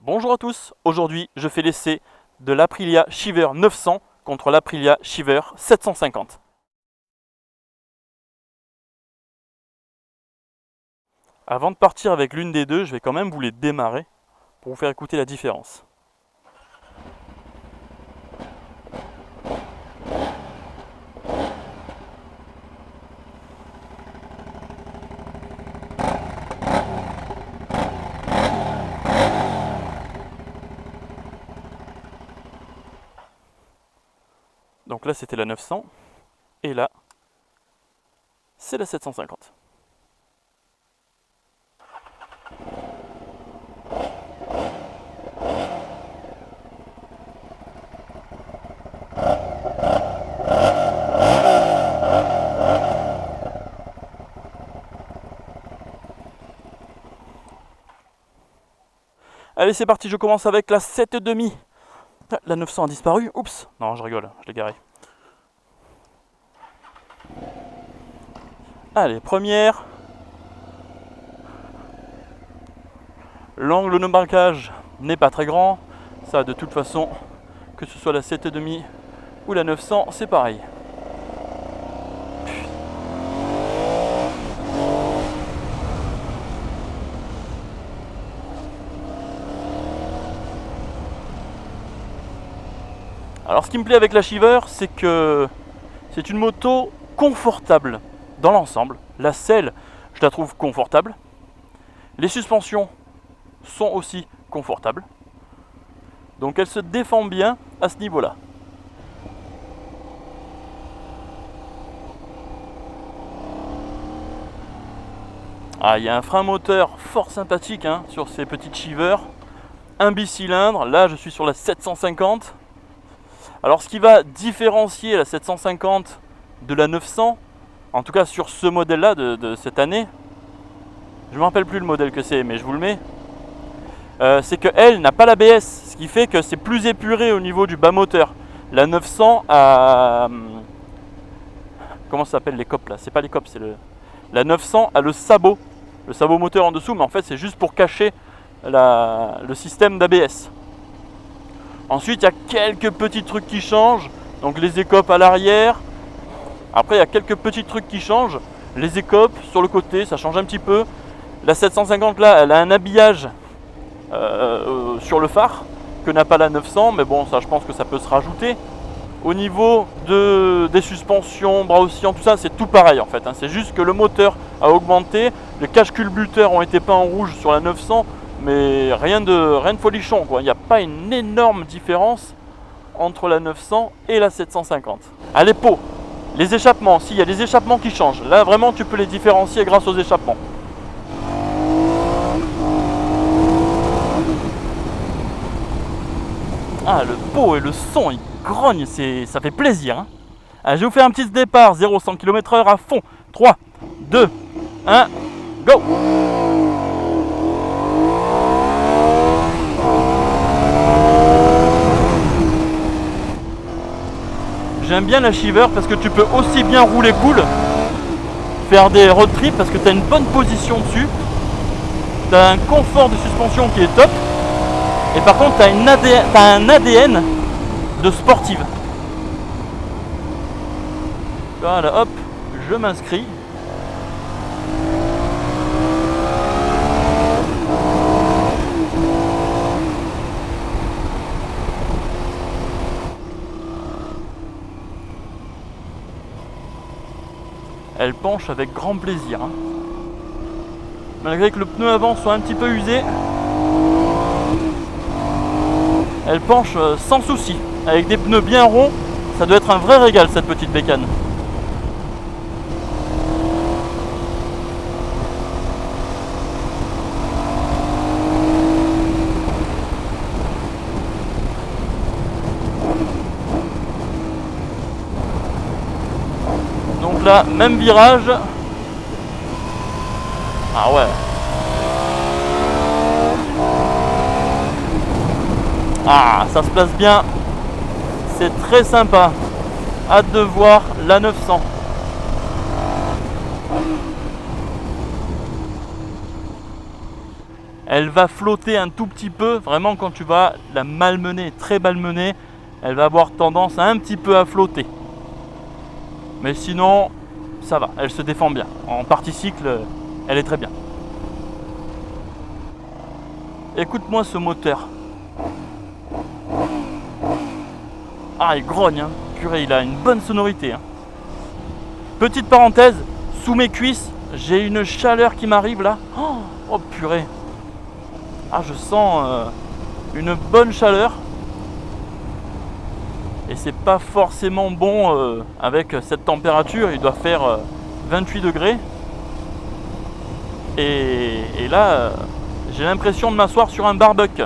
Bonjour à tous, aujourd'hui je fais l'essai de l'Aprilia Shiver 900 contre l'Aprilia Shiver 750. Avant de partir avec l'une des deux, je vais quand même vous les démarrer pour vous faire écouter la différence. Donc là c'était la 900 et là c'est la 750. Allez c'est parti, je commence avec la 7,5. La 900 a disparu, oups, non je rigole, je l'ai garé. Allez, première. L'angle de marquage n'est pas très grand, ça de toute façon, que ce soit la 7,5 ou la 900, c'est pareil. Alors ce qui me plaît avec la Shiver, c'est que c'est une moto confortable dans l'ensemble. La selle, je la trouve confortable. Les suspensions sont aussi confortables. Donc elle se défend bien à ce niveau-là. Ah, il y a un frein moteur fort sympathique sur ces petites Shiver. Un bicylindre, là je suis sur la 750. Alors ce qui va différencier la 750 de la 900, en tout cas sur ce modèle-là de cette année, je ne me rappelle plus le modèle que c'est, mais je vous le mets, c'est qu'elle n'a pas l'ABS, ce qui fait que c'est plus épuré au niveau du bas moteur. La 900 a... Comment ça s'appelle les copes là? C'est pas les copes, c'est le... La 900 a le sabot moteur en dessous, mais en fait c'est juste pour cacher le système d'ABS. Ensuite, il y a quelques petits trucs qui changent. Donc les écopes à l'arrière. Après, il y a quelques petits trucs qui changent. Les écopes sur le côté, ça change un petit peu. La 750 là, elle a un habillage sur le phare que n'a pas la 900. Mais bon, ça, je pense que ça peut se rajouter. Au niveau des suspensions, bras oscillants, tout ça, c'est tout pareil en fait. C'est juste que le moteur a augmenté. Les caches culbuteurs ont été peints en rouge sur la 900. Mais rien de folichon quoi. Il n'y a pas une énorme différence entre la 900 et la 750. À les pots, les échappements, si, il y a des échappements qui changent. Là vraiment tu peux les différencier grâce aux échappements. Ah, le pot et le son, il grogne, ça fait plaisir. Allez, je vais vous faire un petit départ, 0-100 km/h à fond. 3, 2, 1, go! J'aime bien la Shiver parce que tu peux aussi bien rouler cool, faire des road trips parce que tu as une bonne position dessus, tu as un confort de suspension qui est top, et par contre tu as un ADN de sportive. Voilà, hop, je m'inscris. Elle penche avec grand plaisir. Malgré que le pneu avant soit un petit peu usé, elle penche sans souci. Avec des pneus bien ronds, ça doit être un vrai régal cette petite bécane. Donc là, même virage. Ah ouais. Ah, ça se place bien. C'est très sympa. Hâte de voir la 900. Elle va flotter un tout petit peu, vraiment quand tu vas la malmener, très malmener, elle va avoir tendance un petit peu à flotter. Mais sinon, ça va, elle se défend bien. En partie cycle, elle est très bien. Écoute-moi ce moteur. Ah, il grogne, hein. Purée, il a une bonne sonorité. Hein. Petite parenthèse, sous mes cuisses, j'ai une chaleur qui m'arrive là. Oh purée. Ah, je sens une bonne chaleur. Et c'est pas forcément bon avec cette température. Il doit faire 28 degrés. Et là, j'ai l'impression de m'asseoir sur un barbecue.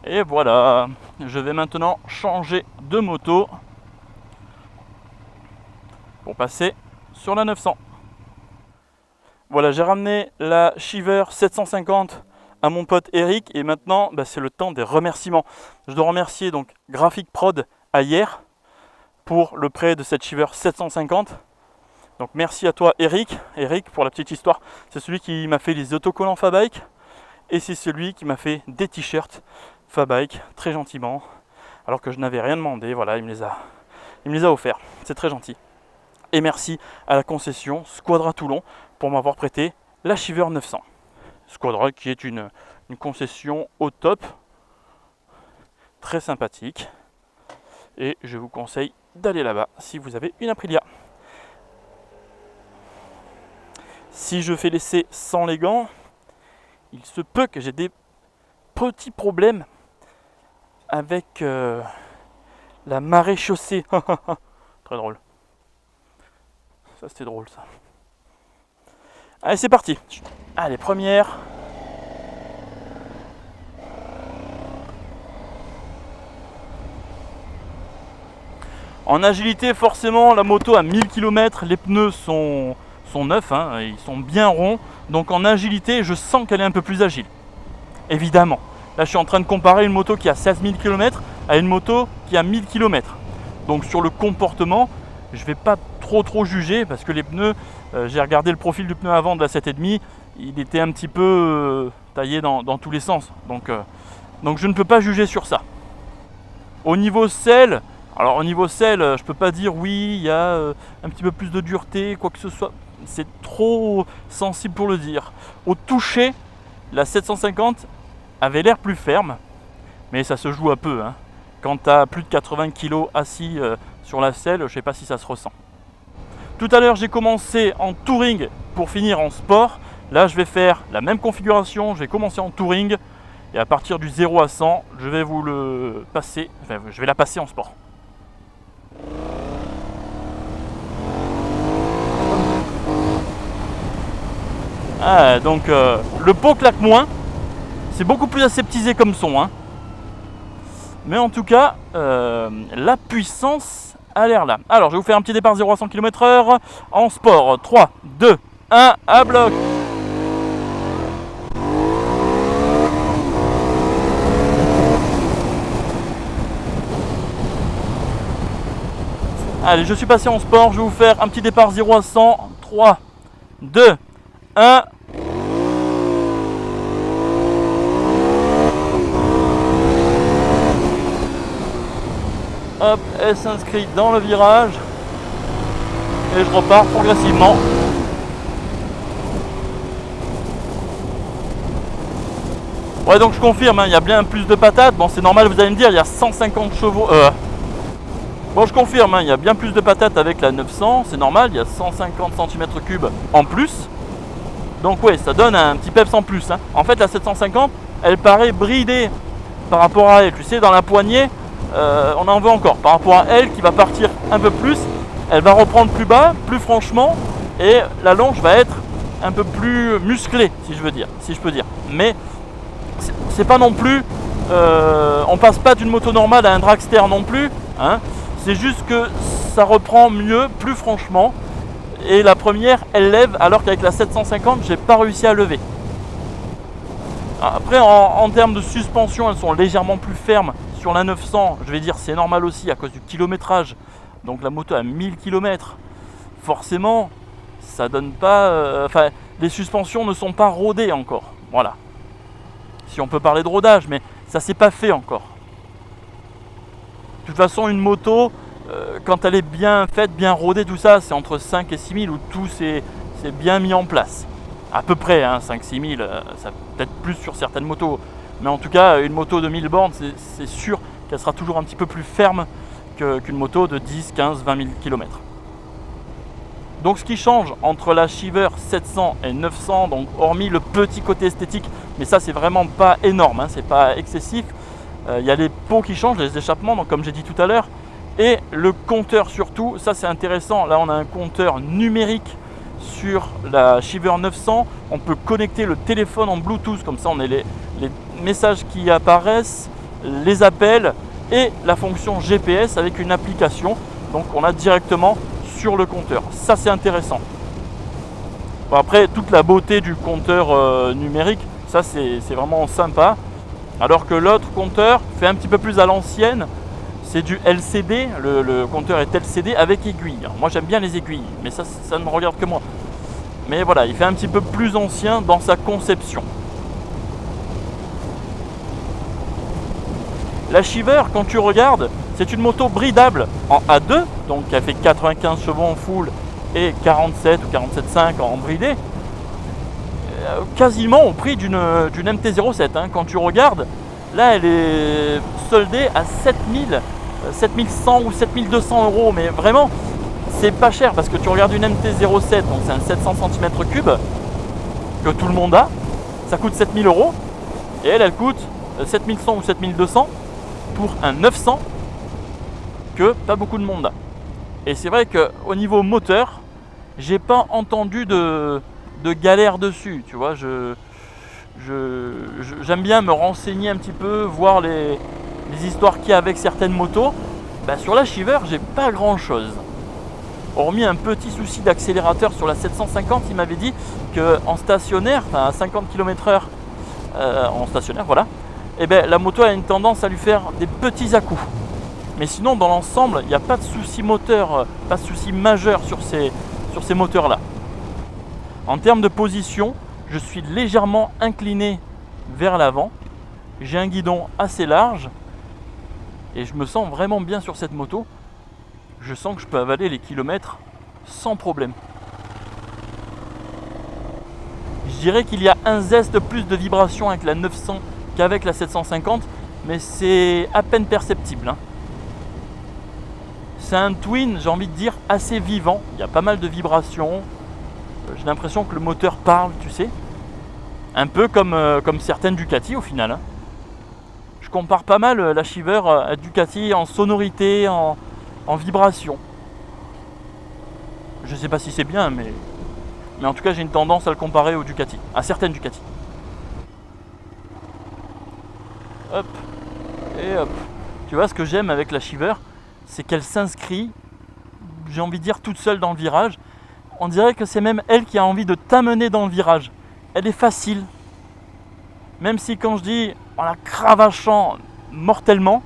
Et voilà, je vais maintenant changer de moto pour passer sur la 900. Voilà, j'ai ramené la Shiver 750 à mon pote Eric et maintenant c'est le temps des remerciements. Je dois remercier donc Graphic Prod à hier pour le prêt de cette Shiver 750. Donc merci à toi Eric. Eric, pour la petite histoire, c'est celui qui m'a fait les autocollants Fabike et c'est celui qui m'a fait des t-shirts Fabike très gentiment, alors que je n'avais rien demandé. Voilà, il me les a offerts. C'est très gentil. Et merci à la concession Squadra Toulon pour m'avoir prêté la Shiver 900. Squadra qui est une concession au top, très sympathique. Et je vous conseille d'aller là-bas si vous avez une Aprilia. Si je fais l'essai sans les gants, il se peut que j'ai des petits problèmes avec la marée chaussée. Très drôle. Ça c'était drôle ça. Allez, c'est parti. Allez, première. En agilité, forcément, la moto à 1000 km, les pneus sont neufs, hein, ils sont bien ronds. Donc en agilité, je sens qu'elle est un peu plus agile. Évidemment. Là, je suis en train de comparer une moto qui a 16 000 km à une moto qui a 1000 km. Donc sur le comportement, je ne vais pas trop juger parce que les pneus, j'ai regardé le profil du pneu avant de la 7,5, il était un petit peu taillé dans tous les sens. Donc je ne peux pas juger sur ça. Au niveau selle, alors au niveau selle, je peux pas dire oui, il y a un petit peu plus de dureté, quoi que ce soit. C'est trop sensible pour le dire. Au toucher, la 750 avait l'air plus ferme, mais ça se joue un peu. Hein. Quand tu as plus de 80 kg assis sur la selle, je ne sais pas si ça se ressent. Tout à l'heure, j'ai commencé en touring pour finir en sport. Là, je vais faire la même configuration. Je vais commencer en touring et à partir du 0 à 100, je vais vous le passer. Enfin, je vais la passer en sport. Ah, donc le pot claque moins. C'est beaucoup plus aseptisé comme son. Hein. Mais en tout cas, la puissance a l'air là. Alors, je vais vous faire un petit départ 0 à 100 km/h en sport. 3, 2, 1, à bloc. Allez, je suis passé en sport. Je vais vous faire un petit départ 0 à 100. 3, 2, 1. Hop, elle s'inscrit dans le virage et je repars progressivement. Ouais, donc je confirme, hein, il y a bien plus de patates. Bon, c'est normal, vous allez me dire, il y a 150 chevaux. Bon, je confirme, hein, il y a bien plus de patates avec la 900, c'est normal, il y a 150 cm3 en plus. Donc ouais, ça donne un petit peps en plus. Hein. En fait, la 750, elle paraît bridée par rapport à elle. Tu sais, dans la poignée, on en veut encore. Par rapport à elle, qui va partir un peu plus, elle va reprendre plus bas, plus franchement, et la longe va être un peu plus musclée, si je peux dire. Mais c'est pas non plus, on passe pas d'une moto normale à un dragster non plus. Hein. C'est juste que ça reprend mieux, plus franchement. Et la première, elle lève, alors qu'avec la 750, j'ai pas réussi à lever. Après, en termes de suspension, elles sont légèrement plus fermes. Sur la 900, je vais dire c'est normal aussi à cause du kilométrage Donc la moto à 1000 km, forcément, ça donne pas... Enfin, les suspensions ne sont pas rodées encore. Voilà. Si on peut parler de rodage, mais ça s'est pas fait encore. De toute façon, une moto, quand elle est bien faite, bien rodée, tout ça, c'est entre 5 et 6 000 où tout c'est bien mis en place. À peu près, hein, 5-6 000, ça peut-être plus sur certaines motos. Mais en tout cas, une moto de 1000 bornes, c'est sûr qu'elle sera toujours un petit peu plus ferme qu'une moto de 10, 15, 20 000 km. Donc ce qui change entre la Shiver 700 et 900, donc hormis le petit côté esthétique, mais ça c'est vraiment pas énorme, hein, c'est pas excessif. Il y a les pots qui changent, les échappements, donc comme j'ai dit tout à l'heure, et le compteur surtout, ça c'est intéressant. Là on a un compteur numérique sur la Shiver 900, on peut connecter le téléphone en Bluetooth, comme ça on a les messages qui apparaissent, les appels et la fonction GPS avec une application, donc on a directement sur le compteur. Ça c'est intéressant. Bon, après toute la beauté du compteur numérique, ça c'est vraiment sympa. Alors que l'autre compteur fait un petit peu plus à l'ancienne, c'est du LCD, le compteur est LCD avec aiguille. Alors, moi j'aime bien les aiguilles, mais ça ne regarde que moi. Mais voilà, il fait un petit peu plus ancien dans sa conception. La Shiver, quand tu regardes, c'est une moto bridable en A2, donc elle fait 95 chevaux en full et 47 ou 47,5 en bridé, quasiment au prix d'une MT-07. Hein. Quand tu regardes, là elle est soldée à 7100 ou 7200 euros, mais vraiment c'est pas cher parce que tu regardes une MT-07, donc c'est un 700 cm3 que tout le monde a, ça coûte 7000 euros et elle coûte 7100 ou 7200 pour un 900 que pas beaucoup de monde a. Et c'est vrai qu'au niveau moteur, j'ai pas entendu de galère dessus, tu vois. J'aime bien me renseigner un petit peu, voir les histoires qu'il y a avec certaines motos. Bah, sur la Shiver, j'ai pas grand chose. Hormis un petit souci d'accélérateur sur la 750, il m'avait dit qu'en stationnaire, enfin à 50 km/h en stationnaire, voilà, et ben la moto a une tendance à lui faire des petits à-coups. Mais sinon, dans l'ensemble, il n'y a pas de souci moteur, pas de souci majeur sur ces moteurs-là. En termes de position, je suis légèrement incliné vers l'avant. J'ai un guidon assez large et je me sens vraiment bien sur cette moto. Je sens que je peux avaler les kilomètres sans problème. Je dirais qu'il y a un zeste plus de vibration avec la 900 qu'avec la 750, mais c'est à peine perceptible. Hein. C'est un twin, j'ai envie de dire, assez vivant. Il y a pas mal de vibrations. J'ai l'impression que le moteur parle, tu sais. Un peu comme certaines Ducati au final. Hein. Je compare pas mal la Shiver à Ducati en sonorité, en vibration. Je sais pas si c'est bien, mais en tout cas j'ai une tendance à le comparer aux Ducati, à certaines Ducati. Hop, et hop. Tu vois, ce que j'aime avec la Shiver, c'est qu'elle s'inscrit, j'ai envie de dire, toute seule dans le virage. On dirait que c'est même elle qui a envie de t'amener dans le virage. Elle est facile. Même si quand je dis en la cravachant mortellement,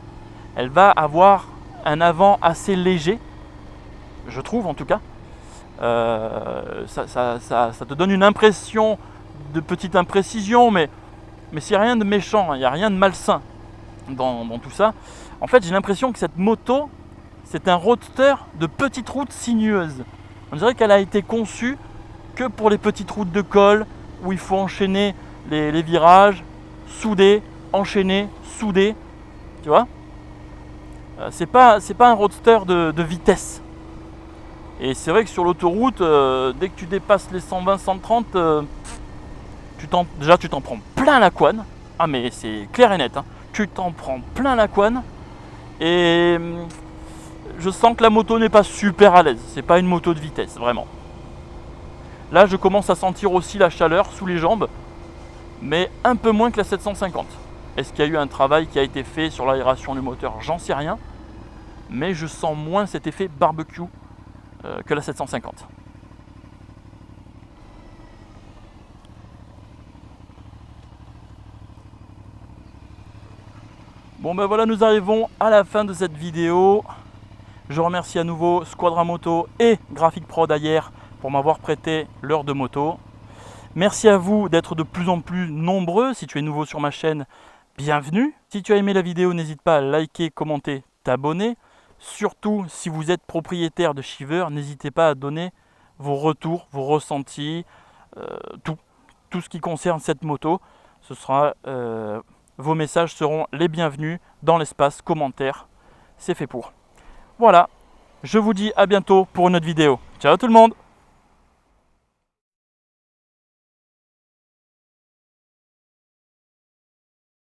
elle va avoir un avant assez léger, je trouve en tout cas. Ça te donne une impression de petite imprécision, mais c'est rien de méchant, il n'y a rien de malsain dans tout ça. En fait, j'ai l'impression que cette moto, c'est un roadster de petites routes sinueuses. On dirait qu'elle a été conçue que pour les petites routes de col où il faut enchaîner les virages, souder, enchaîner, souder, tu vois. C'est pas un roadster de vitesse. Et c'est vrai que sur l'autoroute, dès que tu dépasses les 120, 130, déjà tu t'en prends plein la couenne. Ah mais c'est clair et net, hein. Tu t'en prends plein la couenne. Et je sens que la moto n'est pas super à l'aise. C'est pas une moto de vitesse, vraiment. Là, je commence à sentir aussi la chaleur sous les jambes, mais un peu moins que la 750. Est-ce qu'il y a eu un travail qui a été fait sur l'aération du moteur? J'en sais rien. Mais je sens moins cet effet barbecue que la 750. Bon ben voilà, nous arrivons à la fin de cette vidéo. Je remercie à nouveau Squadra Moto et Graphic Pro d'Ayer pour m'avoir prêté l'heure de moto. Merci à vous d'être de plus en plus nombreux. Si tu es nouveau sur ma chaîne, bienvenue. Si tu as aimé la vidéo, n'hésite pas à liker, commenter, t'abonner. Surtout, si vous êtes propriétaire de Shiver, n'hésitez pas à donner vos retours, vos ressentis, tout ce qui concerne cette moto. Vos messages seront les bienvenus dans l'espace commentaire. C'est fait pour. Voilà, je vous dis à bientôt pour une autre vidéo. Ciao tout le monde!